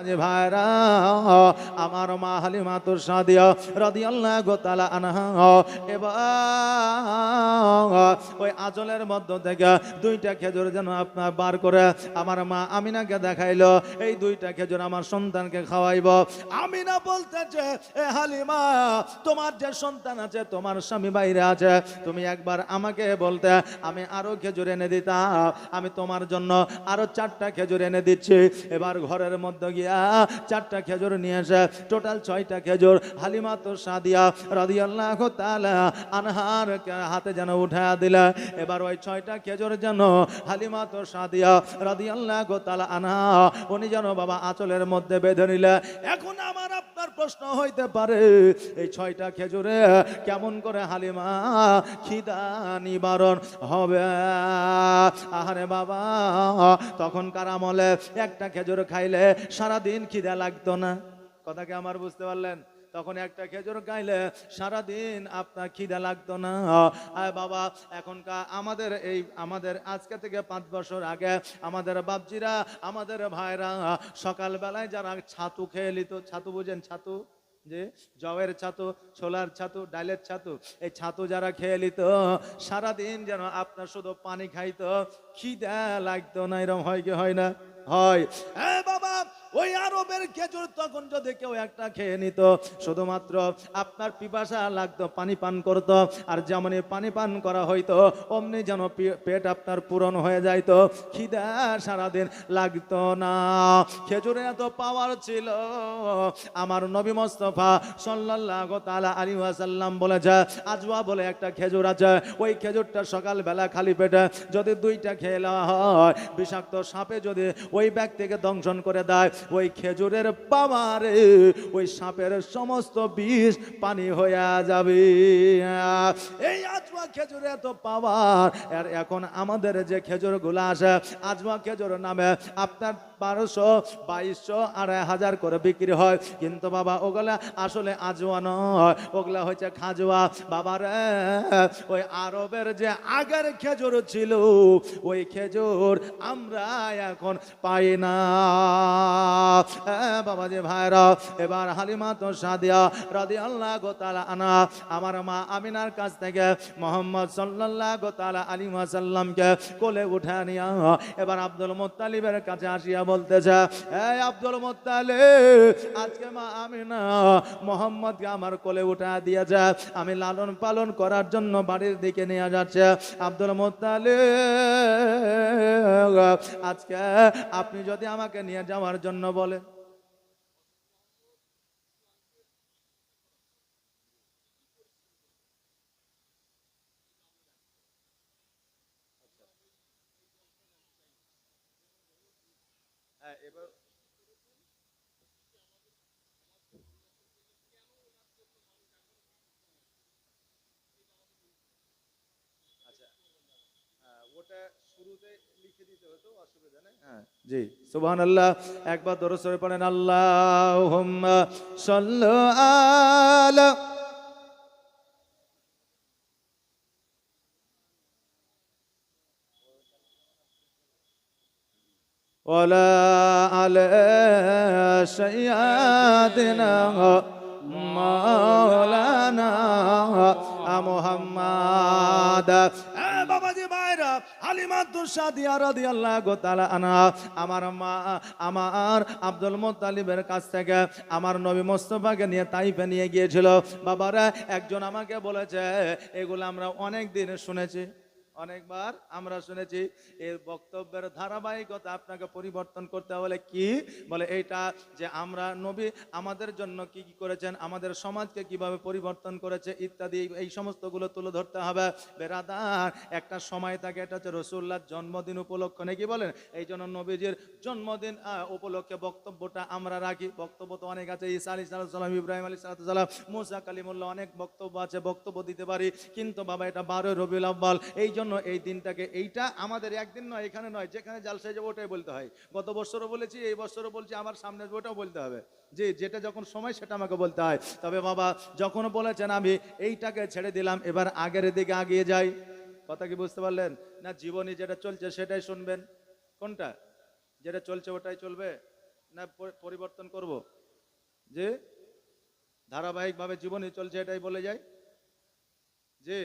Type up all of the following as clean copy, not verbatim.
যে ভাইরা, আমার মা হালিমাতুর সাদিয়া রাদিয়াল্লাহু তাআলা আনহা এবার ওই আঁচলের মধ্য থেকে দুইটা খেজুর যেন আপনার বার করে আমার মা আমিনাকে দেখাইলো, এই দুইটা খেজুর আমার সন্তানকে খাওয়াইব। আমিনা বলতেছে, এ হালিমা, তোমার যে সন্তান আছে, তোমার স্বামী বাইরে আছে, তুমি একবার আমাকে বলতে আমি আরো খেজুর এনে দিতাম, আমি তোমার জন্য আরো 4টা খেজুর এনে দিচ্ছি। এবার ঘরের মধ্যে গিয়া 4টা খেজুর নিয়ে এসে টোটাল 6টা খেজুর হালিমাতুর সাদিয়া রাদিয়াল্লাহু তাআলা আনহার হাতে যেন উঠা দিলা। এবার ওই 6টা খেজুর যেন হালিমাতুর সাদিয়া রাদিয়াল্লাহু তাআলা আনহা উনি যেন বাবা আঁচলের মধ্যে বেঁধে নিলে। এখন আমার আপনার প্রশ্ন হইতে পারে, এই 6টা খেজুরে কেমন করে হালিমা খিদা নিবারণ হবে? আহারে বাবা, তখনকার আমলে একটা খেজুর খাইলে সারাদিন খিদা লাগতো না। কথা কি আমার বুঝতে পারলেন? তখন একটা খেজুর খাইলে সারাদিন আপনার খিদা লাগতো না। আয় বাবা, এখনকার আমাদের আজকে থেকে 5 বছর আগে আমাদের বাপজিরা, আমাদের ভাইরা সকালবেলায় যারা ছাতু খেয়ে নিত, ছাতু বুঝেন? ছাতু যে জবের ছাতু, ছোলার ছাতু, ডালের ছাতু, এই ছাতু যারা খেয়ে নিত সারাদিন যেন আপনার শুধু পানি খাইতো, খিদা লাগতো না। এরকম হয় কি হয় না? হয়। বাবা, ওই আরবের খেজুর তখন যদি কেউ একটা খেয়ে নিত, শুধুমাত্র আপনার পিপাসা লাগতো, পানি পান করত, আর যেমনই পানি পান করা হইতো অমনি যেন পেট আপনার পূরণ হয়ে যাইতো, খিদা সারাদিন লাগতো না। খেজুরে এত পাওয়ার ছিল, আমার নবী মুস্তাফা সাল্লাল্লাহু তাআলা আলাইহি ওয়াসাল্লাম বলেছে, আজওয়া বলে একটা খেজুর আছে, ওই খেজুরটা সকালবেলা খালি পেটে যদি 2টা খেয়ে নেওয়া হয়, বিষাক্ত সাপে যদি ওই ব্যক্তিকে দংশন করে দেয়, ওই খেজুরের পাওয়ারে ওই সাপের সমস্ত বিষ পানি হয়ে যাবে। এই আজওয়া খেজুরে এত পাওয়ার। আর এখন আমাদের যে খেজুরগুলো আসে আজওয়া খেজুর নামে আপনার 1200, 2200 আর 1000 করে বিক্রি হয়, কিন্তু বাবা ওগুলা আসলে আজওয়া নয়, ওগুলা হচ্ছে খাজওয়া। বাবারে, ওই আরবের যে আগের খেজুর ছিল, ওই খেজুর আমরা এখন পাই না। বাবা যে ভাইরা, এবার হালিমাতুর সাদিয়া রাদিয়াল্লাহু তাআলা আনহা আমার মা আমিনার কাছ থেকে মুহাম্মদ সাল্লাল্লাহু তাআলা আলাইহি ওয়াসাল্লামকে কোলে উঠা নিয়া এবার আব্দুল মুত্তালিবের কাছে আসিয়া বলতেছে, এই আব্দুল মুত্তালিব, আজকে মা আমিনা মুহাম্মদকে আমার কোলে উঠা দিয়েছে, আমি লালন পালন করার জন্য বাড়ির দিকে নিয়ে যাচ্ছে। আব্দুল মুত্তালিব, আজকে আপনি যদি আমাকে নিয়ে যাওয়ার জন্য বলেন। এবার ওটা শুরুতে লিখে দিতে হতো, অসুবিধা নেই। হ্যাঁ জি, সুবহানাল্লাহ। একবার দরুদ শরীফ পড়েন, আল্লাহুম্মা সাল্লি আলা ওয়ালা আলা সাইয়্যিদিনা মাওলানা মুহাম্মাদ। বাবাজি ভাইরা, হালিমাতুর সাদিয়া রাদিয়াল্লাহু তাআলা আনহা আমার মা, আমার আব্দুল মুত্তালিবের কাছ থেকে আমার নবী মুস্তাফাকে নিয়ে তাইফে নিয়ে গিয়েছিল। বাবারা, একজন আমাকে বলেছে, এগুলো আমরা অনেক দিন শুনেছি, অনেকবার আমরা শুনেছি, এই বক্তব্যের ধারাবাহিকতা আপনাকে পরিবর্তন করতে হলে কি বলে, এইটা যে আমরা নবী আমাদের জন্য কি কি করেছেন, আমাদের সমাজকে কিভাবে পরিবর্তন করেছে ইত্যাদি, এই সমস্তগুলো তুলে ধরতে হবে। বেরাদার, একটা সময় থাকে, এটা হচ্ছে রাসূলুল্লাহর জন্মদিন উপলক্ষে, নাকি বলেন? এই জন্য নবীজির জন্মদিন উপলক্ষে বক্তব্যটা আমরা রাখি। বক্তব্য তো অনেক আছে, ঈসা আলাইহিস সালাম, ইব্রাহিম আলাইহিস সালাম, মুসা কালিমুল্লাহ, অনেক বক্তব্য আছে, বক্তব্য দিতে পারি, কিন্তু বাবা এটা 12 রবিউল আউয়াল, এই জন্য এই দিনটাকে, এইটা আমাদের একদিন নয়, এখানে নয়, যেখানে জালসায় যাবো ওটাই বলতে হয়। গত বছরও বলেছি, এই বছরও বলছি, আমার সামনে ওটাও বলতে হবে, যে যেটা যখন সময় সেটা আমাকে বলতে হয়। তবে বাবা যখন বলেছেন আমি এইটাকে ছেড়ে দিলাম, এবার আগের দিকে আগিয়ে যাই, কথা কি বুঝতে পারলেন না? জীবনে যেটা চলছে সেটাই শুনবেন, কোনটা যেটা চলছে ওটাই চলবে না পরিবর্তন করব? যে ধারাবাহিকভাবে জীবনে চলছে এটাই বলে যাই যে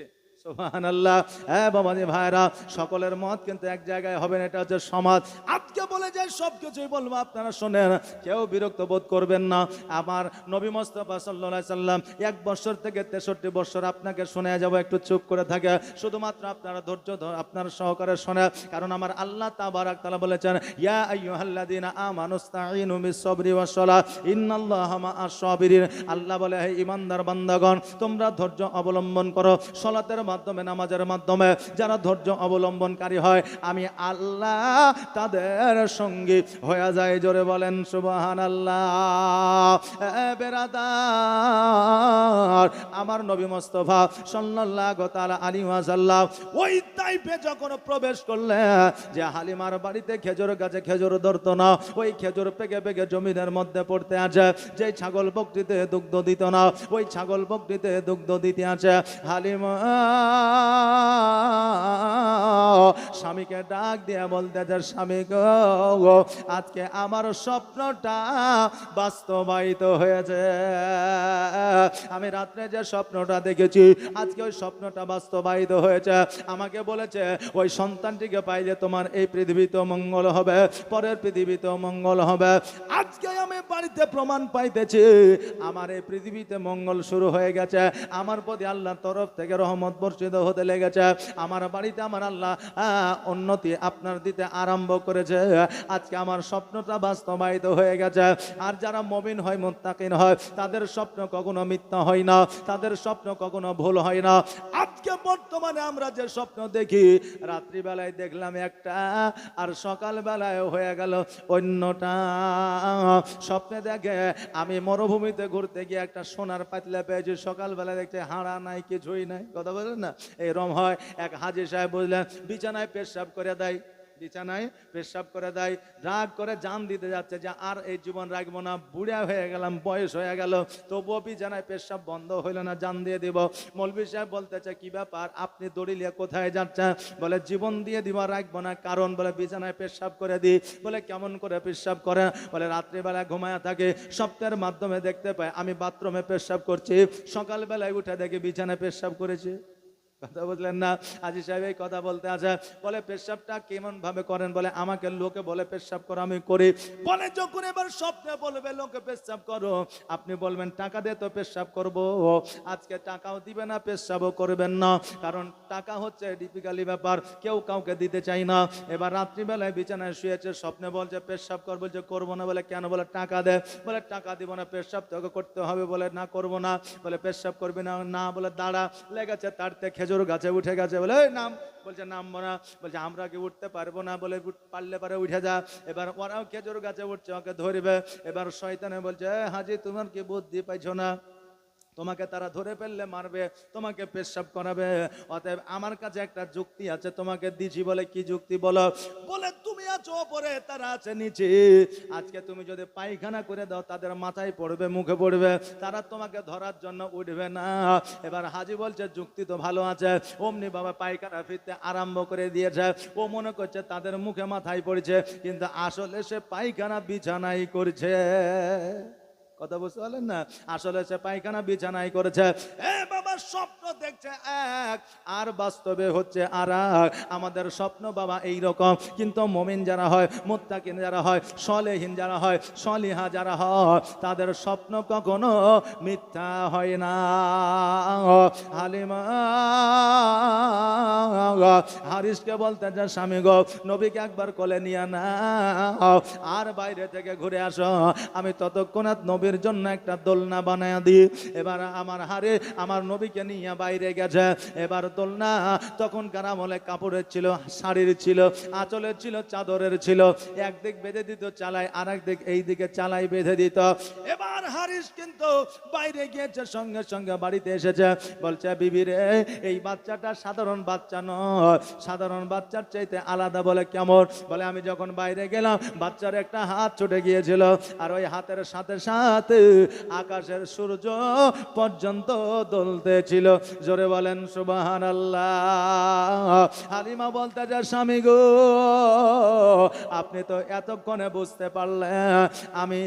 সুবহানাল্লাহ। হ্যাঁ বাবাজি ভাইরা, সকলের মত কিন্তু এক জায়গায় হবে না, এটা হচ্ছে সমাজ। আজকে বলে যায় সব কিছুই বলবো, আপনারা শোনেন, কেউ বিরক্ত বোধ করবেন না। আমার নবী মুস্তাফা সাল্লাল্লাহু আলাইহি সাল্লাম 1 বছর থেকে 63 বছর আপনাকে শোনা যাব, একটু চুপ করে থাকে, শুধুমাত্র আপনারা ধৈর্য আপনার সহকারে শোনে, কারণ আমার আল্লাহ তাবারাক তাআলা বলেছেন, ইয়া আইয়ুহাল্লাযীনা আমানুস্তাঈনু বিস-সাবরি ওয়াস-সালাহ ইন্নাল্লাহা মা'আস সাবিরিন। আল্লাহ বলে, হে ঈমানদার বান্দাগণ, তোমরা ধৈর্য অবলম্বন করো। সালাতের মাধ্যমে, নামাজের মাধ্যমে যারা ধৈর্য অবলম্বনকারী হয়, আমি আল্লাহ তাদের সঙ্গী হয়ে যায়। জোরে বলেন সুবহানাল্লাহ। বেরাদার, আমার নবী মুস্তাফা সাল্লাল্লাহু তাআলা আলাইহি ওয়াসাল্লাম ওই তাইফে যখন প্রবেশ করলেন, যে হালিমার বাড়িতে খেজুর গাছে খেজুর ধরতো না, ওই খেজুর পেকে পেকে জমিনের মধ্যে পড়তে আছে, যে ছাগল বকরিতে দুগ্ধ দিত না, ওই ছাগল বকরিতে দুগ্ধ দিতে আছে। হালিমা স্বামীকে ডাক দিয়ে বলতে যে, স্বামী গো, আজকে আমার স্বপ্নটা বাস্তবায়িত হয়েছে। আমি রাত্রে যে স্বপ্নটা দেখেছি, আজকে ওই স্বপ্নটা বাস্তবায়িত হয়েছে। আমাকে বলেছে, ওই সন্তানটিকে পাইলে তোমার এই পৃথিবীতে মঙ্গল হবে, পরের পৃথিবীতে মঙ্গল হবে। আজকে আমি বাড়িতে প্রমাণ পাইতেছি, আমার এই পৃথিবীতে মঙ্গল শুরু হয়ে গেছে, আমার প্রতি আল্লাহর তরফ থেকে রহমত বর্ষিত হতে লেগেছে, আমার বাড়িতে আমার আল্লাহ উন্নতি আপনার দিতে আরম্ভ করেছে। আজকে আমার স্বপ্নটা বাস্তবায়িত হয়ে গেছে। আর যারা মুমিন হয়, মুত্তাকিন হয়, তাদের স্বপ্ন কখনো মিথ্যা হয় না, তাদের স্বপ্ন কখনো ভুল হয় না। আজকে বর্তমানে আমরা যে স্বপ্ন দেখি, রাত্রিবেলায় দেখলাম একটা, আর সকালবেলায় হয়ে গেল অন্যটা। স্বপ্নে দেখে আমি মরুভূমিতে ঘুরতে গিয়ে একটা সোনার পাতলা পেয়েছি, সকালবেলায় দেখছে হাড়া নাই, কিছুই নাই। কথা বলেন না, এরম হয়। এক হাজী সাহেব বুঝলেন, বিছানায় পেশাব করে দেয়, বিছানায় পেশাব করে দেয়, রাগ করে জান দিতে যাচ্ছে যে আর এই জীবন রাখবো না, বুড়া হয়ে গেলাম, বয়স হয়ে গেল, তবুও বিছানায় পেশাব বন্ধ হইল না, জান দিয়ে দিব। মৌলভী সাহেব বলতেছে, কি ব্যাপার, আপনি দড়ি নিয়ে কোথায় যাচ্ছেন? বলে, জীবন দিয়ে দিব, রাখবো না। কারণ? বলে, বিছানায় পেশাব করে দিই। বলে, কেমন করে পেশাব করে? বলে, রাত্রিবেলা ঘুমায়া থাকে, স্বপ্নের মাধ্যমে দেখতে পাই আমি বাথরুমে পেশাব করছি, সকালবেলায় উঠে দেখি বিছানায় পেশাব করেছি। কথা বুঝলেন না? হাজী সাহেব এই কথা বলতে আছে। বলে, পেশাবটা কেমন ভাবে করেন? বলে, আমাকে লোকে বলে পেশাব করো, আমি করি। বলে, যখন এবার স্বপ্নে বলবে লোকে পেশাব করো, আপনি বলবেন টাকা দিয়ে তো পেশাব করবো। আজকে টাকাও দিবে না, পেশাবও করবেন না, কারণ টাকা হচ্ছে ডিফিকাল্টি ব্যাপার, কেউ কাউকে দিতে চাই না। এবার রাত্রিবেলায় বিছানায় শুয়েছে, স্বপ্নে বলছে পেশাব কর, বলছে করবো না। বলে, কেন? বলে, টাকা দে। বলে, টাকা দিব না, পেশাব তোকে করতে হবে। বলে, না করবো না। বলে, পেশাব করবি না? না। বলে, দাঁড়া। লেগেছে তাড়তে খেজুর গাছে উঠে গেছে। বলে, এই নাম। বলছে, নামবো না। বলছে, আমরা কি উঠতে পারবো না? বলে, পারলে পারে উঠে যা। এবার ওরাও খেজুর গাছে উঠছে, ওকে ধরবে। এবার শয়তানে বলছে, হাজী তোমার কি বুদ্ধি পাইছো না? তোমাকে তারা ধরে ফেললে মারবে, তোমাকে পেশাব করাবে, অতএব আমার কাছে একটা যুক্তি আছে, তোমাকে দিছি। বলে, কি যুক্তি বলো? বলে, তুমি আছো ওপরে, তারা আছে নিচে, আজকে তুমি যদি পায়খানা করে দাও, তাদের মাথায় পড়বে, মুখে পড়বে, তারা তোমাকে ধরার জন্য উঠবে না। এবার হাজী বলছে, যুক্তি তো ভালো আছে। অমনি বাবা পায়খানা ফিরতে আরম্ভ করে দিয়েছে। ও মনে করছে তাদের মুখে মাথায় পড়ছে, কিন্তু আসলে সে পায়খানা বিছানাই করছে। কথা বুঝতে পারলেন না? আসলে সে পায়খানা বিছানাই করেছে। এ বাবা, স্বপ্ন দেখছে এক, আর বাস্তবে হচ্ছে আর এক। আমাদের স্বপ্ন বাবা এইরকম, কিন্তু মুমিন যারা হয়, মুত্তাকিন যারা হয়, সলেহীন যারা হয়, সলিহা যারা হয়, তাদের স্বপ্ন কখনো মিথ্যা হয় না। হালিমা হারিসকে বলতে যে, স্বামী গো, নবীকে একবার কোলে নিয়ে না, আর বাইরে থেকে ঘুরে আসো, আমি ততক্ষণাৎ নবীর জন্য একটা দোলনা বানায় দিই। এবার আমার হারে আমার নবীকে নিয়ে বাইরে গেছে। এবার দোলনা তখনকার আমলে কাপড়ের ছিল, শাড়ির ছিল, আঁচলের ছিল, চাদরের ছিল। একদিক বেঁধে দিত চালাই, আর একদিক এই দিকে চালাই বেঁধে দিত। এবার হারিস কিন্তু বাইরে গিয়েছে, সঙ্গে সঙ্গে বাড়িতে এসেছে। বলছে, বিবি রে, এই বাচ্চাটা সাধারণ বাচ্চা নয়, সাধারণ বাচ্চার চাইতে আলাদা। বলে, কেমন? বলে, আমি যখন বাইরে গেলাম, বাচ্চার একটা হাত ছুটে গিয়েছিল, আর ওই হাতের সাথে সাথে রাত আকাশের সূর্য পর্যন্ত দোলতেছিল। জোরে বলেন সুবহানাল্লাহ। হালিমা বলতে যে স্বামী গো, আপনি তো এতক্ষণে বুঝতে পারলেন, আমি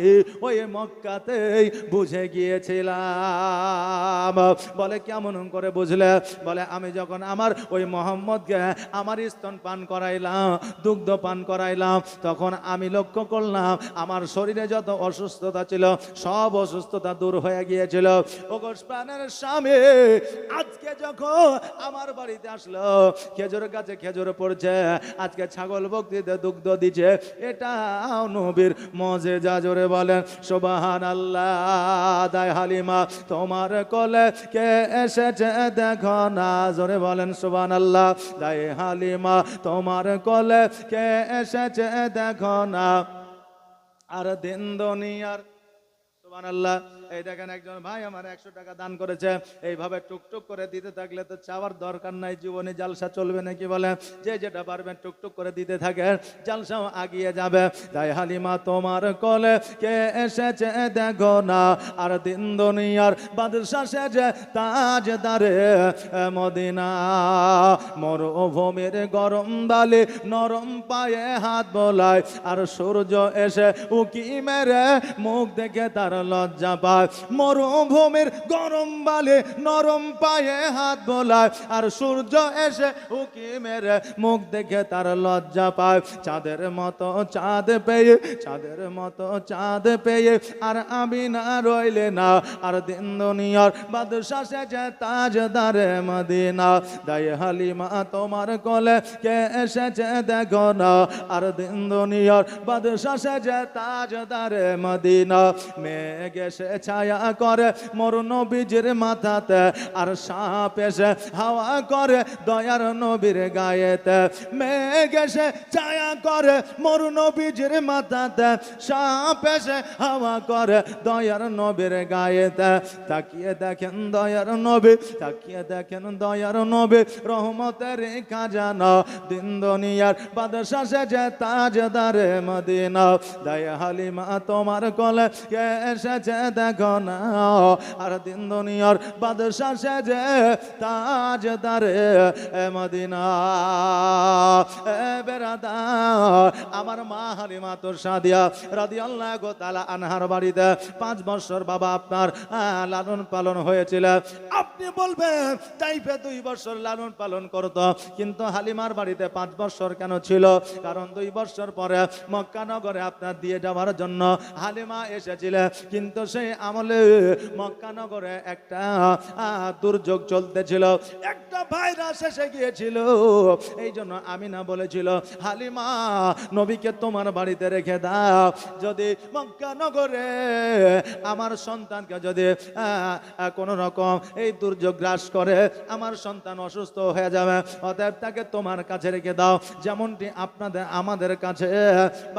ওই মক্কাতেই বুঝে গিয়েছিলাম। বলে কেমন করে বুঝলে? বলে আমি যখন আমার ওই মোহাম্মদকে আমার স্তন পান করাইলাম, দুগ্ধ পান করাইলাম, তখন আমি লক্ষ্য করলাম আমার শরীরে যত অসুস্থতা ছিল সব অসুস্থতা দূর হয়ে গিয়েছিল। ও গো প্রাণের স্বামী, আজকে যখন আমার বাড়িতে আসলো, খেজুর গাছে খেজুর পড়ছে, আজকে ছাগল বকরিতে দুগ্ধ দিচ্ছে, এটা নবীর মজেজা। জোরে বলেন সুবহানাল্লাহ। দায় হালিমা তোমার কোলে কে এসেছে দেখো না। জোরে বলেন সুবহানাল্লাহ। দায় হালিমা তোমার কোলে কে এসেছে দেখো না। আর দিন দুনিয়ার সুবহানাল্লাহ। এই দেখেন একজন ভাই আমার 100 টাকা দান করেছে। এইভাবে টুকটুক করে দিতে থাকলে তো চাওয়ার দরকার নাই, জীবনে জালসা চলবে নাকি বলে? যে যেটা পারবেন টুকটুক করে দিতে থাকে, জালসাও আগিয়ে যাবে। তাই হালিমা তোমার কোলে কে এসেছে দেখো না। আর দিন দুনিয়ার বাদশা সেজে তাজদারে মদিনা। মরুভূমির গরম বালি নরম পায়ে হাত বোলায়, আর সূর্য এসে উকি মেরে মুখ দেখে তার লজ্জা পায়। মরুভূমির গরম বালি নরম পায়ে হাত বোলায়, আর সূর্য এসে উকি মেরে মুখ দেখে তার লজ্জা পায়। চাঁদের মতো চাঁদ পেয়ে, চাঁদের মতো চাঁদ পেয়ে আর আমি না রইলে না। আর দিন দুনিয়ার বাদশা সেজে তাজদারে মদিনা। দাই হালিমা তোমার কোলে কে এসেছে দেখো না। আর দিন দুনিয়ার বাদশা সেজে তাজদারে মদিনা। মেঘ এসে ছায়া করে মোর নবীজির মাথাতে, আর সাপ এসে হাওয়া করে দয়ার নবীর গায়েতে। মেঘ এসে ছায়া করে মোর নবীজির মাথাতে, সাপ এসে হাওয়া করে দয়ার নবীর গায়েতে। তাকিয়ে দেখেন দয়ার নবী, তাকিয়ে দেখেন দয়ার নবী, রহমতের খাজানা। দিন দুনিয়ার বাদশা সেজে তাজদারে মদিনা। দায় হালিমা তোমার কোলে কে এসেছে দেখো না। আর দিন দুনিয়ার বাদশা সেজে তাজদারে মদিনা। বেরাদার, আমার মা হালিমা তোর সাদিয়া রাদিয়াল্লাহু তাআলা আনহার বাড়িতে 5 বছর বাবা আপনার লালন পালন হয়েছিল। আপনি বলবেন তাইফে 2 বছর লালন পালন করতো, কিন্তু হালিমার বাড়িতে 5 বছর কেন ছিল? কারণ 2 বছর পরে মক্কা নগরে আপনার দিয়ে যাওয়ার জন্য হালিমা এসেছিল। কিন্তু সেই আমলে মক্কা নগরে একটা দুর্যোগ চলতেছিল, একটা ভাইরাস এসে গিয়েছিল। এই জন্য আমিনা বলেছিল, হালিমা নবীকে তোমার বাড়িতে রেখে দাও, যদি মক্কা নগরে আমার সন্তানকে যদি কোনো রকম এই দুর্যোগ গ্রাস করে, আমার সন্তান অসুস্থ হয়ে যাবে, অতএব তাকে তোমার কাছে রেখে দাও। যেমনটি আপনাদের আমাদের কাছে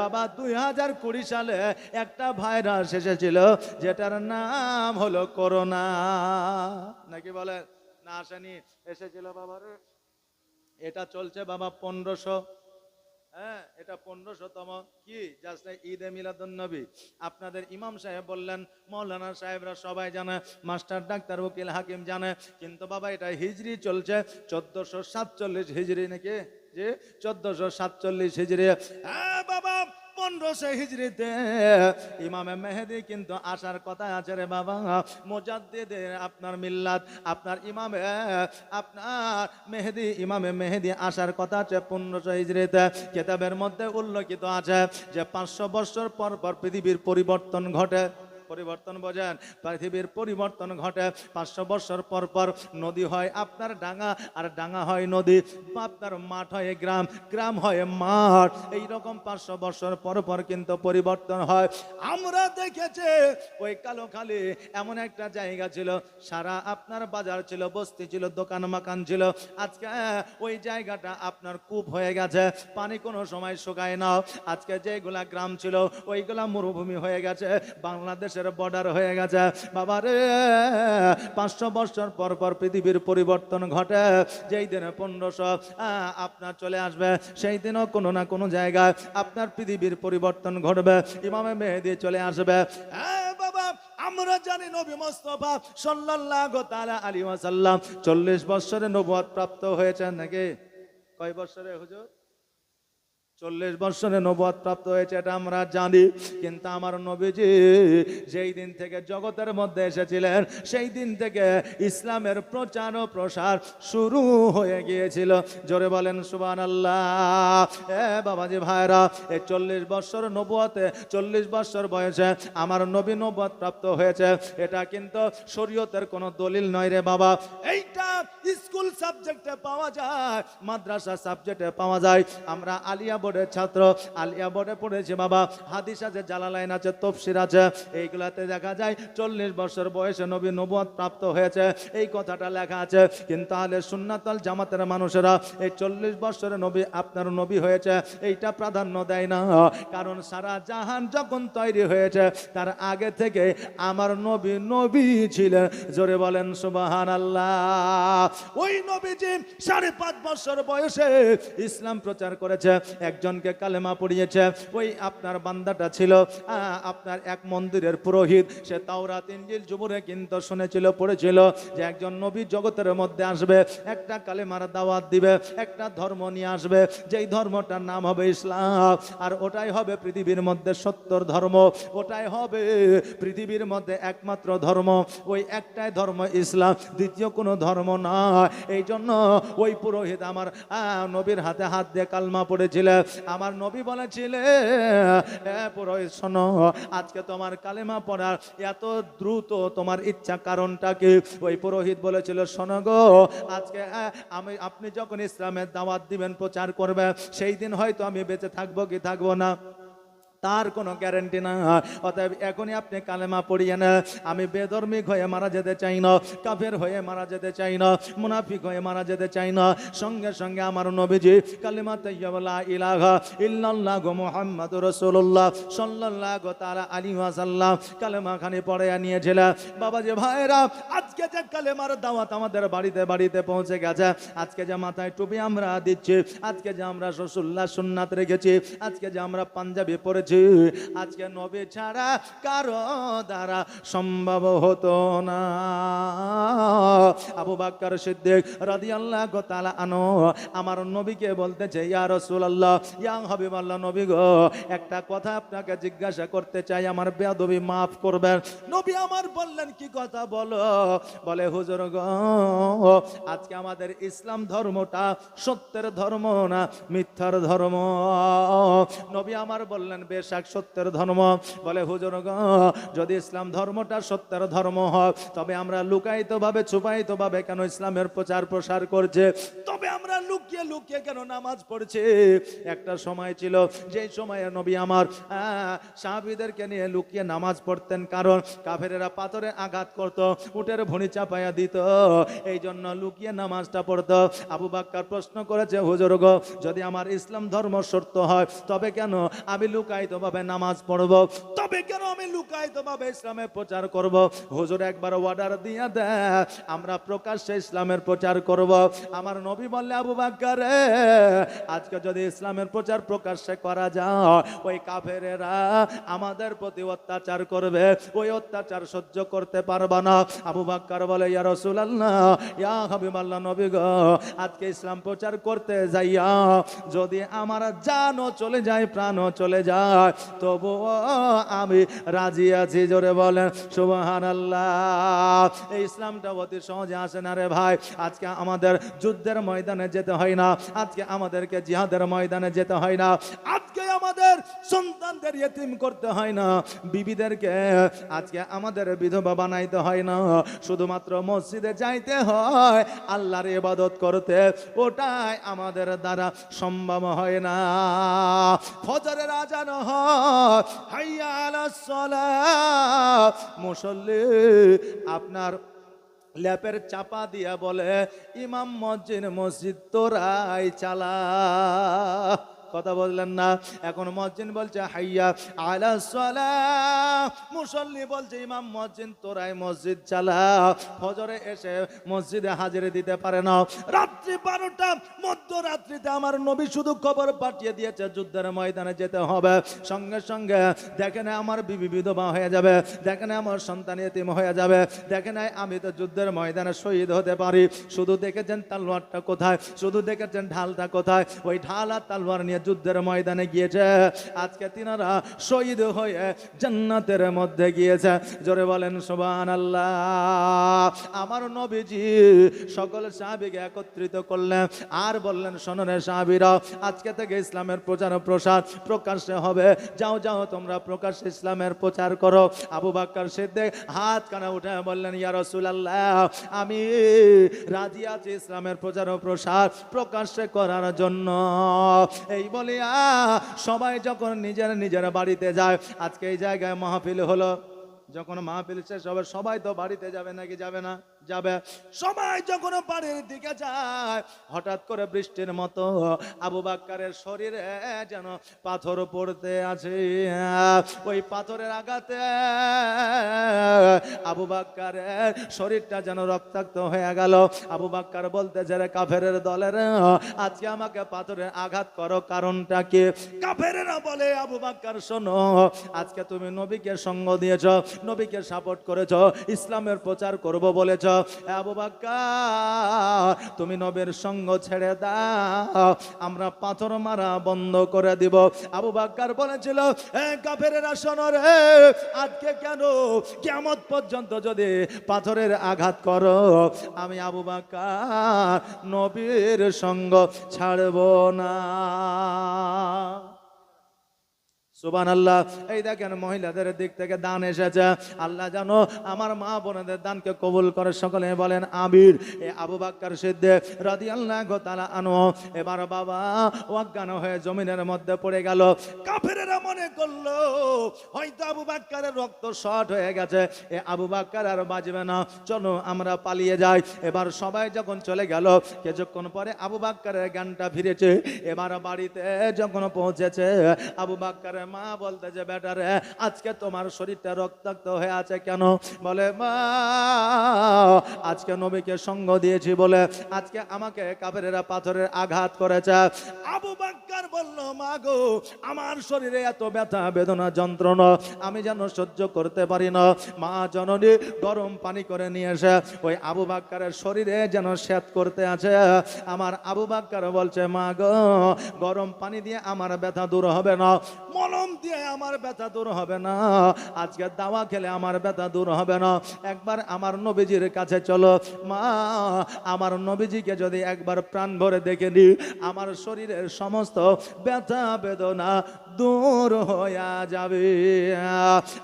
বাবা 2020 সালে একটা ভাইরাস এসেছিল, যেটার নাম হলো করোনা। নাকি বলে না? আসেনি? এসেছিল বাবার। এটা চলছে বাবা 1500, হ্যাঁ এটা 1500তম কি জাস্ট ঈদে মিলাদুন নবী। আপনাদের ইমাম সাহেব বললেন, মৌলানা সাহেবরা সবাই জানে, মাস্টার ডাক্তার উকিল হাকিম জানে, কিন্তু বাবা এটা হিজরি চলছে 1447 হিজরি নাকি? যে 1447 হিজরি। হ্যাঁ বাবা 1500 হিজরিতে ইমামে মেহেদি কিন্তু আসার কথা আছে রে বাবা। মুজাদ্দিদের আপনার মিল্লাত, আপনার ইমামে আপনার মেহেদি, ইমামে মেহেদি আসার কথা আছে 1500 হিজরিতে। কিতাবের মধ্যে উল্লেখিত আছে যে 500 বছর পর পর পৃথিবীর পরিবর্তন ঘটে। পরিবর্তন বোঝেন? পৃথিবীর পরিবর্তন ঘটে 500 বছর পর পর। নদী হয় আপনার ডাঙা, আর ডাঙা হয় নদী, আপনার মাঠ হয় গ্রাম, গ্রাম হয় মাঠ। এইরকম 500 বছর পর পর কিন্তু পরিবর্তন হয়। আমরা দেখেছি ওই কালোখালী এমন একটা জায়গা ছিল, সারা আপনার বাজার ছিল, বস্তি ছিল, দোকান মাকান ছিল। আজকে ওই জায়গাটা আপনার কূপ হয়ে গেছে, পানি কোনো সময় শুকায় না। আজকে যেগুলা গ্রাম ছিল ওইগুলা মরুভূমি হয়ে গেছে, বাংলাদেশের বর্ডার হয়ে গেছে। বাবারে 500 বছর পর পর পৃথিবীর পরিবর্তন ঘটে। যেই দিনে 1500 আপনার চলে আসবে, সেই দিনও কোনো না কোনো জায়গায় আপনার পৃথিবীর পরিবর্তন ঘটবে, ইমামে মেহেদি চলে আসবে। বাবা আমরা জানি নবী মুস্তাফা সাল্লাল্লাহু তাআলা আলাইহি ওয়াসাল্লাম 40 বছরে নবুয়ত প্রাপ্ত হয়েছেন নাকি? কয় বছরে হুজুর? 40 বছরে নবুয়ত প্রাপ্ত হয়েছে, এটা আমরা জানি। কিন্তু আমার নবীজি যেই দিন থেকে জগতের মধ্যে এসেছিলেন সেই দিন থেকে ইসলামের প্রচার ও প্রসার শুরু হয়ে গিয়েছিল। জোরে বলেন সুবহানাল্লাহ। বাবাজি ভাইরা, এই 40 বছর নবুয়তে, 40 বছর বয়সে আমার নবী নবুয়ত প্রাপ্ত হয়েছে, এটা কিন্তু শরীয়তের কোনো দলিল নয় রে বাবা। এইটা স্কুল সাবজেক্টে পাওয়া যায়, মাদ্রাসা সাবজেক্টে পাওয়া যায়। আমরা আলিয়া বোর্ডের ছাত্র, আলিয়া বোর্ডে পড়েছি বাবা। হাদিস আছে, জালালাইন আছে, তফসির আছে, এইগুলাতে দেখা যায় 40 বছর বয়সে নবী নবুয়ত প্রাপ্ত হয়েছে, এই কথাটা লেখা আছে। কিন্তু আহলে সুন্নাত ওয়াল জামাতের মানুষেরা এই 40 বছরে নবী আপনার নবী হয়েছে এইটা প্রাধান্য দেয় না। কারণ সারা জাহান যখন তৈরি হয়েছে তার আগে থেকে আমার নবী নবী ছিলেন। জোরে বলেন সুবহানাল্লাহ। ওই নবীজি 5.5 বছর বয়সে ইসলাম প্রচার করেছে, একজনকে কালেমা পড়িয়েছে। ওই আপনার বান্দাটা ছিল আপনার এক মন্দিরের পুরোহিত। সে তাওরাত ইনজিল জবুরে কিন্তু শুনেছিল, পড়েছিল যে একজন নবী জগতের মধ্যে আসবে, একটা কালেমার দাওয়াত দিবে, একটা ধর্ম নিয়ে আসবে, যেই ধর্মটার নাম হবে ইসলাম। আর ওটাই হবে পৃথিবীর মধ্যে সত্যর ধর্ম, ওটাই হবে পৃথিবীর মধ্যে একমাত্র ধর্ম। ওই একটাই ধর্ম ইসলাম, দ্বিতীয় কোনো ধর্ম না। এই জন্য ওই পুরোহিত আমার নবীর হাতে হাত দিয়ে কালমা পড়েছিল। আমার নবী বলেছিলেন, পুরোহিত শোনো, আজকে তোমার কালেমা পড়ার এত দ্রুত তোমার ইচ্ছা কারণটা কি? ওই পুরোহিত বলেছিল, শোনো গো, আজকে আপনি যখন ইসলামের দাওয়াত দিবেন, প্রচার করবে, সেই দিন হয়তো আমি বেঁচে থাকবো কি থাকবো না তার কোনো গ্যারান্টি না। অতএব এখনই আপনি কালেমা পড়িয়ে না। আমি বেধর্মিক হয়ে মারা যেতে চাই না, কাফের হয়ে মারা যেতে চাই না, মুনাফিক হয়ে মারা যেতে চাই না। সঙ্গে সঙ্গে আমার নবীজি কালেমা তাইয়্যিবা লা ইলাহা ইল্লাল্লাহু মুহাম্মাদুর রাসূলুল্লাহ সাল্লাল্লাহু তাআলা আলাইহি ওয়াসাল্লাম কালেমা খানি পড়ে নিয়েছিল। বাবাজি ভাইরা, আজকে যে কালেমার দাওয়াত আমাদের বাড়িতে বাড়িতে পৌঁছে গেছে, আজকে যে মাথায় টুপি আমরা দিচ্ছি, আজকে যে আমরা রাসূলুল্লাহ সুন্নাত রেখেছি, আজকে যে আমরা পাঞ্জাবি পরেছি, আজকে নবী ছাড়া কারো দ্বারা সম্ভব হতো না। আবু বকর সিদ্দিক রাদিয়াল্লাহু তাআলা আনহু আমার নবীকে বলতেছে, ইয়া রাসূলুল্লাহ, ইয়া হাবিবাল্লাহ, নবী গো, একটা কথা আপনাকে জিজ্ঞাসা করতে চাই, আমার বেয়াদবি মাফ করবেন। নবী আমার বললেন, কি কথা বলো? বলে, হুজুর গো, আজকে আমাদের ইসলাম ধর্মটা সত্যের ধর্ম না মিথ্যার ধর্ম? নবী আমার বললেন, বেশক সত্যের ধর্ম। বলে, হুজুর গো, যদি ইসলাম ধর্মটা সত্যের ধর্ম হয়, তবে আমরা লুকায়িত ভাবে ছুপায়িত ভাবে কেন ইসলামের প্রচার প্রসার করছে? তবে আমরা লুকিয়ে লুকিয়ে কেন নামাজ পড়ছি? একটা সময় ছিল যে সময়ে নবী আমার সাহাবীদেরকে নিয়ে লুকিয়ে নামাজ পড়তেন, কারণ কাফেরেরা পাথরে আঘাত করত, উটের ভুঁড়ি চাপাইয়া দিত, এই জন্য লুকিয়ে নামাজটা পড়তো। আবু বকর প্রশ্ন করেছে, হুজুর গো, যদি আমার ইসলাম ধর্ম সত্য হয়, তবে কেন আমি লুকায়িত ভাবে নামাজ পড়ব? তবে কেন আমি লুকায়িত ভাবে ইসলামের প্রচার করব? হুজুর একবার অর্ডার দিয়ে দেয়, আমরা প্রকাশ্যে ইসলামের প্রচার করব। আমার নবী বললে, আবু বকর, আজকে যদি ইসলামের প্রচার প্রকাশ্যে করা যায়, ওই কাফেরেরা আমাদের প্রতি অত্যাচার করবে, ওই অত্যাচার সহ্য করতে পারবে না। আবু বকর বলে, ইয়া রাসূলুল্লাহ, ইয়া হাবিবাল্লাহ, নবী গো, আজকে ইসলাম প্রচার করতে যাইয়া যদি আমার জানও চলে যায়, প্রাণও চলে যায়, তবুও আমি রাজি আছি। জোরে বলেন সুবহানাল্লাহ। এই ইসলামটা অতি সহজে আসে না রে ভাই। আজকে আমাদের যুদ্ধের ময়দানে যেতে হয় না, আজকে আমাদেরকে জিহাদের ময়দানে যেতে হয় না, আজকে আমাদের সন্তানদের ইয়েতিম করতে হয় না, বিবিদেরকে আজকে আমাদের বিধবা বানাইতে হয় না, শুধুমাত্র মসজিদে যাইতে হয় আল্লাহর ইবাদত করতে, ওটাই আমাদের দ্বারা সম্ভব হয় না। ফজরের আজান হয়, হাইয়া আলাস সালাহ, মুসল্লি আপনার ল্যাপের চাপা দিয়া বলে, ইমাম মসজিদ তোরাই চালা। কথা বললেন না। এখন মুয়াজ্জিন বলছে হাইয়া আলাস সালাহ, মুসল্লি বলছে ইমাম মুয়াজ্জিন তোরাই মসজিদ চালা। ফজরে এসে মসজিদে হাজিরা দিতে পারে না। রাত্রি 12টা মধ্যরাত্রিতে আমার নবী শুধু খবর পাঠিয়ে দিয়েছে যুদ্ধের ময়দানে যেতে হবে। সঙ্গে সঙ্গে দেখেন আমার বিবি বিধবা হয়ে যাবে, দেখেন আমার সন্তান এতিম হয়ে যাবে, দেখেন আমি তো যুদ্ধের ময়দানে শহীদ হতে পারি। শুধু দেখেছেন তালোয়ারটা কোথায়, শুধু দেখেছেন ঢালটা কোথায়। ওই ঢাল আর তালোয়ার নিয়ে যুদ্ধের ময়দানে গিয়েছে। আজকে তিনারা শহীদ হয়ে জান্নাতের মধ্যে গিয়েছে। জোরে বলেন সুবহানাল্লাহ। আমার নবীজি সকল সাহাবীকে একত্রিত করলেন আর বললেন শোনো রে সাহাবীরা, আজকে থেকে ইসলামের প্রচার প্রসার প্রকাশ্যে হবে। যাও যাও তোমরা প্রকাশ্যে ইসলামের প্রচার করো। আবু বকর সিদ্দিক হাত কানা উঠে বললেন ইয়া রাসূলুল্লাহ, আমি রাজি আছি ইসলামের প্রচার ও প্রসার প্রকাশ্যে করার জন্য। এই বলিয়া সবাই যখন নিজের নিজের বাড়িতে যায়, আজকে এই জায়গায় মাহফিল হলো, যখন মাহফিল শেষ হবে সবাই তো বাড়িতে যাবে নাকি যাবে না? যাবে। সবাই যখন বাড়ির দিকে যায়, হঠাৎ করে বৃষ্টির মতো আবু বকরের শরীরে যেন পাথর পড়তে আছে। ওই পাথরের আঘাতে আবু বকরের শরীরটা যেন রক্তাক্ত হয়ে গেল। আবু বকর বলতেছে রে কাফেরের দলের, আজকে আমাকে পাথরের আঘাত করো, কারণটা কি? কাফেরেরা বলে আবু বকর শোনো, আজকে তুমি নবীকে সঙ্গ দিয়েছ, নবীকে সাপোর্ট করেছ, ইসলামের প্রচার করব বলেছ। আবু বকর তুমি নবীর সঙ্গ ছেড়ে দাও, আমরা পাথর মারা বন্ধ করে দিব। আবু বকর বলেছিল কাফেরেরা শোনো রে, আজকে কেন কিয়ামত পর্যন্ত যদি পাথরের আঘাত করো, আমি আবু বকর নবীর সঙ্গ ছাড়ব না। সুবহানাল্লাহ। এই দেখেন মহিলাদের দিক থেকে দান এসেছে। আল্লাহ জানো আমার মা বোনদের দানকে কবুল করে, সকলে বলেন আমির। এ আবু বকর সিদ্দিক রাদিয়াল্লাহু তাআলা আনহু এবার বাবা অজ্ঞান হয়ে জমিনের মধ্যে পড়ে গেল। কাফেরেরা মনে করলো হয়তো আবু বকরের রক্ত শর্ট হয়ে গেছে, এ আবু বকর আর বাঁচবে না, চলো আমরা পালিয়ে যাই। এবার সবাই যখন চলে গেল, কিছুক্ষণ পরে আবু বকরের জ্ঞানটা ফিরেছে। এবার বাড়িতে যখন পৌঁছেছে, আবু বকরের মা বলতেছে বেটারে আজকে তোমার শরীরটা রক্তাক্ত হয়ে আছে কেন? বলে মা আজকে নবীকে সঙ্গ দিয়েছি বলে আজকে আমাকে কাফেরেরা পাথরের আঘাত করেছে। আবু বকর বলল মা গো, আমার শরীরে এত ব্যথা বেদনা যন্ত্রণা আমি যেন সহ্য করতে পারি না। মা জননী গরম পানি করে নিয়ে এসে ওই আবু বকরের শরীরে যেন সেত করতে আছে। আমার আবু বকর বলছে মা গো, গরম পানি দিয়ে আমার ব্যথা দূর হবে না, মলম দিয়ে আমার ব্যথা দূর হবে না, আজকে দাওয়া খেলে আমার ব্যথা দূর হবে না, একবার আমার নবীজির কাছে চলো। মা আমার নবীজিকে যদি একবার প্রাণ ভরে দেখে নি, আমার শরীরের সমস্ত ব্যথা বেদনা দূর হয়ে যাবে।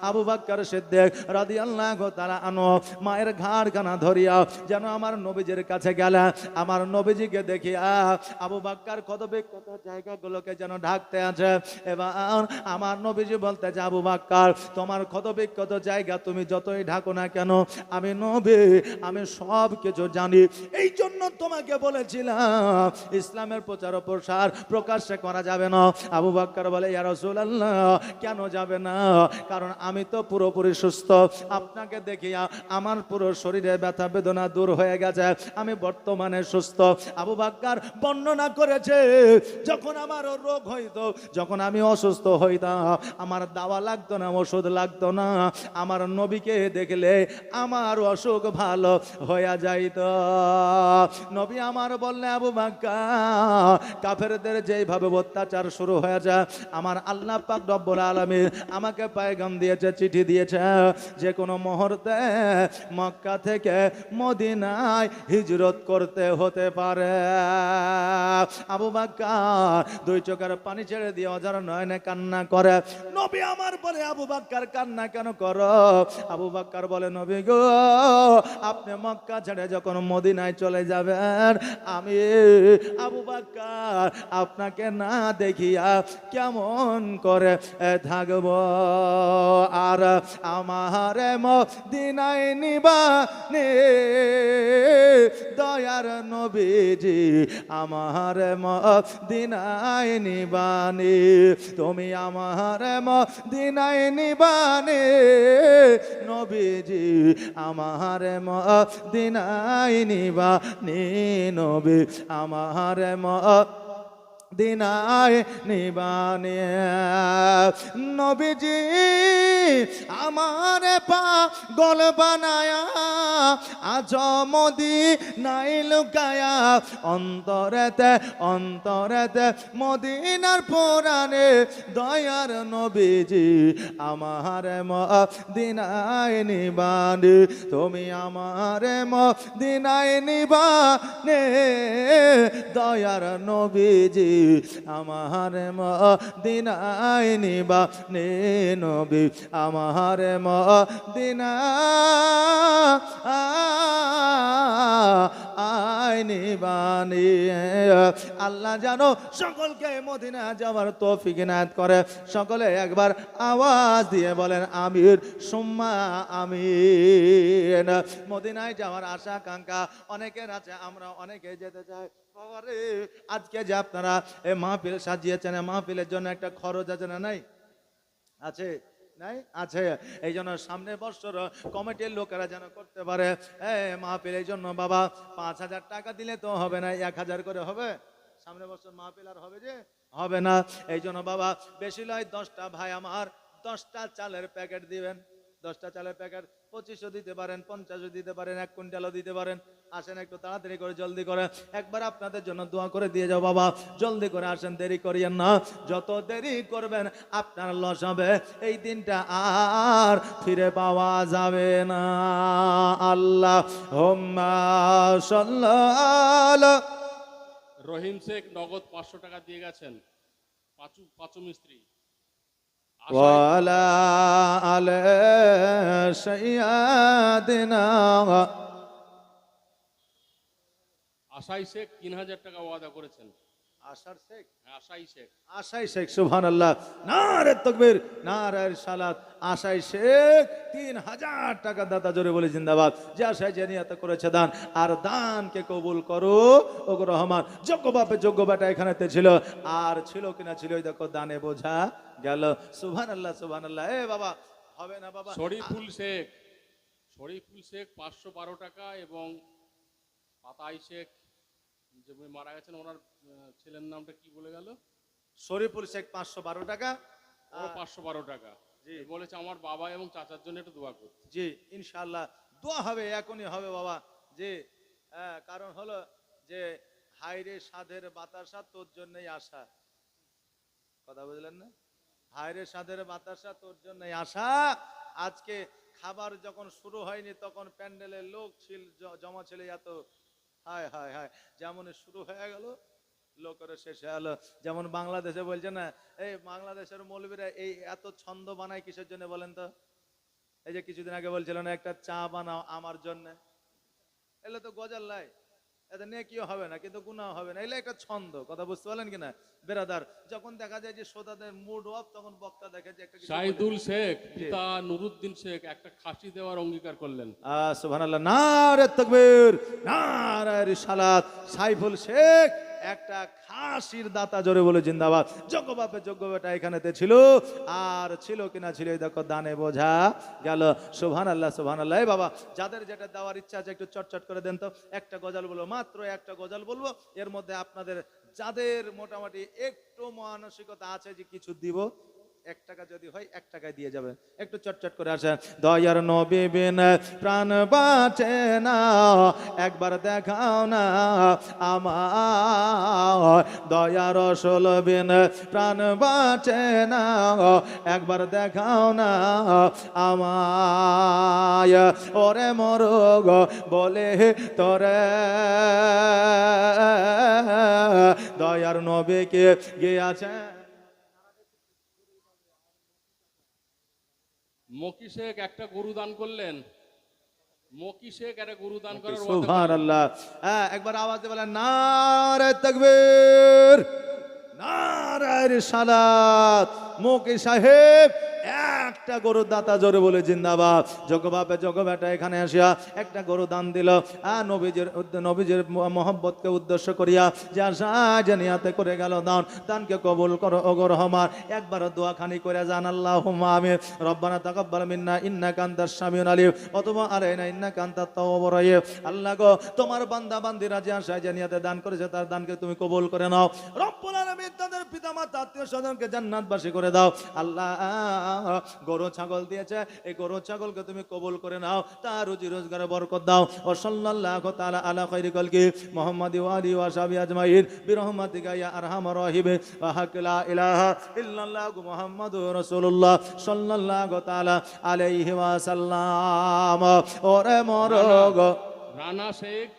আবু বকর সিদ্দিক রাদিয়াল্লাহু তাআলা আনহু মায়ের ঘাড়খানা ধরিয়া যেন আমার নবীজির কাছে গেলেন। আমার নবীজিকে দেখিয়া আবু বকর কত জায়গাগুলোকে যেন ঢাকতে আছে। এবার আমার নবীজি বলতেছে আবু বকর তোমার ক্ষতবিক্ষত জায়গা তুমি যতই ঢাকো না কেন, আমি নবী আমি সব কিছু জানি, এই জন্য তোমাকে বলেছিলাম ইসলামের প্রচার ও প্রসার প্রকাশ্যে করা যাবে না। আবু বকর বলে ইয়া রাসূলুল্লাহ কেন যাবে না? কারণ আমি তো পুরোপুরি সুস্থ, আপনাকে দেখিয়া আমার পুরো শরীরে ব্যথা বেদনা দূর হয়ে গেছে, আমি বর্তমানে সুস্থ। আবু বকর বর্ণনা করেছে যখন আমার রোগ হইতো, যখন আমি অসুস্থ হইতাম, আমার দাওয়া লাগতো না, ওষুধ লাগতো না, আমার নবীকে দেখলে আমার অসুখ ভালো হয়ে যাইত। নবী আমার বললে আবু বকর কাফেরদের যেইভাবে অত্যাচার শুরু হয়ে যায়, আমার আল্লাহ পাক রব্বুল আলামিন আমাকে পয়গাম দিয়েছে, চিঠি দিয়েছে, যে কোনো মুহূর্তে মক্কা থেকে মদিনায় হিজরত করতে হতে পারে। আবু বকর দুই চোখের পানি ছেড়ে দিয়ে অজার নয়নে কান্না করে। নবী আমার বলে আবু বকর কান্না কেন করো? আবু বকর বলে নবী গো, আপনি মক্কা ছেড়ে যখন মদিনায় চলে যাবেন, আমি আবু বকর আপনাকে না দেখিয়া কেমন করে থাকব আর আমার মদিনায় নিবানে দয়ার নবীজি আমার মদিনায় নিবানে তুমি আমার মদিনায় নিবানে নবীজি আমার মদিনায় নিবানে নবী আমার দিনায় নিবানে নবীজি আমার পাগল বানায়া আজ মদিনায় লুকায়া অন্তরেতে অন্তরেতে মদিনার পুরাণে দয়ার নবীজি আমার মদিনায় নিবানে তুমি আমার মদিনায় নিবানে দয়ার নবীজি আমার মদিনায় নিবানে নবী আমার মদিনায় নিবানে আল্লাহ জানো সকলকে মদিনা যাওয়ার তৌফিক ইনায়াত করে সকলে একবার আওয়াজ দিয়ে বলেন আমির সুম্মা আমিন মদিনায় যাওয়ার আশা আকাঙ্ক্ষা অনেকের আছে আমরা অনেকে যেতে চাই আজকে যে আপনারা এই মাহফিল সাজিয়েছেন মাহফিলের জন্য একটা খরচ আছে না নাই আছে নাই আছে এই জন্য সামনের বছর কমিটির লোকেরা যেন করতে পারে মাহফিল এই জন্য বাবা 5,000 টাকা দিলে তো হবে না 1,000 করে হবে সামনের বছর মাহফিল আর হবে যে হবে না এই জন্য বাবা বেশি নয় 10টা ভাই আমার 10টা চালের প্যাকেট দিবেন 10টা চালের প্যাকেট 2500 দিতে পারেন 50 দিতে পারেন 1 কুইন্টালও দিতে পারেন আসেন একটু তাড়াতাড়ি করে জলদি করে একবার আপনাদের জন্য দোয়া করে দিয়ে যাও বাবা জলদি করে আসেন দেরি করিয়েন না যত দেরি করবেন আপনার লস হবে এই দিনটা আর ফিরে পাওয়া যাবে না আল্লাহুম্মা সাল্লাল্লাহু রহিম শেখ নগদ 500 টাকা দিয়ে গেছেন পাঁচু মিস্ত্রি ওয়ালা আলে সাইয়্যিদিনা আশাই শেখ 3000 টাকা ওয়াদা করেছেন আশার শেখ আশাই শেখ আশাই শেখ সুবহানাল্লাহ নারে তাকবীর নারে রিসালাত আশাই শেখ 3000 টাকা দাতা জোরে বলে জিন্দাবাদ যে আশায় যে নিয়ত করেছে দান আর দানকে কবুল করো ওগো রহমান যোগ্য বাপে যোগ্য বেটা এখানেতে ছিল আর ছিল কিনা ছিল ওই দেখো দানে বোঝা গেল সুবহানাল্লাহ সুবহানাল্লাহ এ বাবা হবে না বাবা শরীফুল শেখ 512 টাকা এবং পাতাই শেখ যে মারা গেছেন ওনার ছেলের নামটা কি বলে গেল শরীফুল শেখ 512 টাকা ও 512 টাকা জি বলেছে আমার বাবা এবং চাচার জন্য একটু দোয়া করতে জি ইনশাআল্লাহ দোয়া হবে এখনই হবে বাবা যে কারণ হলো যে হায়রে সাধের বাতাসা তোর জন্যই আসা কথা বুঝলেন না হায়রে সাধের বাতাসা তোর জন্যই আসা আজকে খাবার যখন শুরু হয়নি তখন প্যান্ডেলের লোক ছিল জমা ছিল এত হায় হায় হায় যেমন শুরু হয়ে গেল লোকের শেষ হলো যেমন বাংলাদেশে বলছে না এই বাংলাদেশের মৌলবীরা এই এত ছন্দ বানায় কিসের জন্য বলেন তো এই যে কিছুদিন আগে বলছিল না একটা চা বানাও আমার জন্য এলে তো গজাল লাই এতে নেকিও হবে না কিন্তু গুনাহ হবে না এলে একটা ছন্দ কথা বুঝতে পারলেন কিনা বেরাদার যখন দেখা যায় যে শ্রোতাদের মুড অফ তখন বক্তা দেখে যে একটা শাহিদুল শেখ পিতা নুরুদ্দিন শেখ একটা খাসি দেওয়ার অঙ্গীকার করলেন সুবহানাল্লাহ নারে তাকবীর নারে রিসালাত সাইফুল শেখ একটা খাসির দাতা জোরে বলে জিন্দাবাদ যোগ্য বাপে যোগ্য বেটা এখানেতে ছিল আর ছিল কিনা ছিল দেখো দানে বোঝা গেল সুবহানাল্লাহ সুবহানাল্লাহ এই বাবা যাদের যেটা দেওয়ার ইচ্ছা আছে একটু চটচট করে দেন তো একটা গজল বলবো মাত্র একটা গজল বলবো এর মধ্যে আপনাদের যাদের মোটামুটি একটু মানসিকতা আছে যে কিছু দিব 1 টাকা যদি হয় 1 টাকায় দিয়ে যাবেন একটু চটচট করে আসেন দয়ার নবী বিন প্রাণ বাঁচে না একবার দেখাও না আমার দয়ার রাসূল বিন প্রাণ বাঁচে না একবার দেখাও না আমায় ওরে মরগ বলে তোরে দয়ার নবীকে গিয়েছে মকি শেখ একটা গরু দান করলেন মকি শেখ একটা গরু দান করার সুবহানাল্লাহ একবার আওয়াজ দিয়ে বলেন নারে তাকবীর নারায়ে রিসালাত। মুকি সাহেব একটা গরুর দাতা জোরে বলে জিন্দাবাদ। যোগ্য বাপে যোগ্য বেটা এখানে আসিয়া একটা গরু দান দিল নবীজির মোহাম্মতকে উদ্দেশ্য করিয়া যে আশা যে নিয়াতে করে গেল দান, দানকে কবুল করো ওগো রহমান। একবার দোয়া খানি করে জান আল্লাহুম্মা আমিন। রব্বানা তাকাব্বাল মিন্না ইন্নাকা আনতাস সামিউল আলিম ওয়া তুব আলাইনা ইন্নাকা আনতাত তাওয়াবুর রহিম। আল্লাহ গো, তোমার বান্দা বান্দিরা যে আশা যে নিয়াতে দান করেছে তার দানকে তুমি কবুল করে নাও। রব্বুল আলামিন তাদের পিতামাতা আত্মীয় স্বজনকে জান্নাতবাসী করে দাও। আল্লাহ গরু ছাগল দিয়েছে, এই গরু ছাগলকে তুমি কবুল করে নাও, তার রুজি রোজগারে বরকত দাও। ও সাল্লাল্লাহু তাআলা আলা খায়রি কলকি মুহাম্মাদি ওয়া আলিহি ওয়া সাহবিহি আজমাইন বিরহমাতিকা ইয়া আরহামার রাহিমিন ওয়া হাক লা ইলাহা ইল্লাল্লাহু মুহাম্মাদুর রাসূলুল্লাহ সাল্লাল্লাহু তাআলা আলাইহি ওয়া সাল্লাম। ওরে মরগ রানা শেখ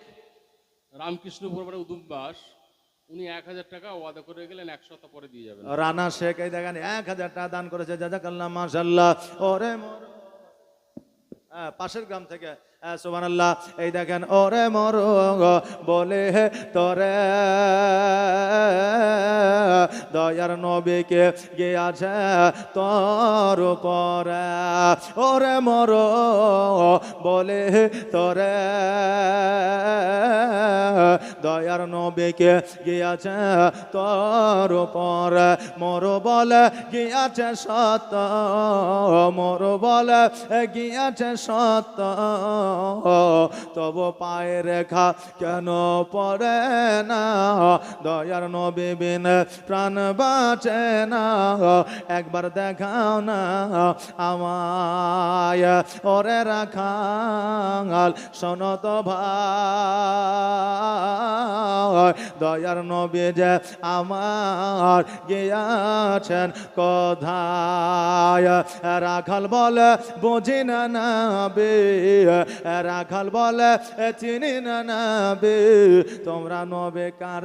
রামকৃষ্ণপুর উদুমবাস, উনি 1000 টাকা ওয়াদা করে গেলেন, 1 সপ্তাহ পরে দিয়ে যাবেন। রানা শেখ এই দেখেন 1000 টাকা দান করেছে, জাযাকাল্লাহ মাশাআল্লাহ। ওরে মর পাশের গ্রাম থেকে সুবহানাল্লাহ। এই দেখেন ওরে মর বলে তোরে দয়ার নবীকে গিয়াছে তোর উপরে। ওরে মর বলে তোরে দয়ার নবীকে গিয়াছে তোর উপরে। মোর বলে গিয়াছে সত্য, মোর বলে গিয়াছে সত্য, তবু পায়ে রেখা কেন পড়ে না? দয়ার নবী বিন প্রাণ বাঁচে না, একবার দেখাও না আমায়। ওরে রাখাল শোনো তো ভাই, দয়ার নবী যে আমার গিয়াছেন কোথায়? রাখাল বলে বুঝি না নবী, রাখাল বলে চিনি না নবী, তোমরা নবী কার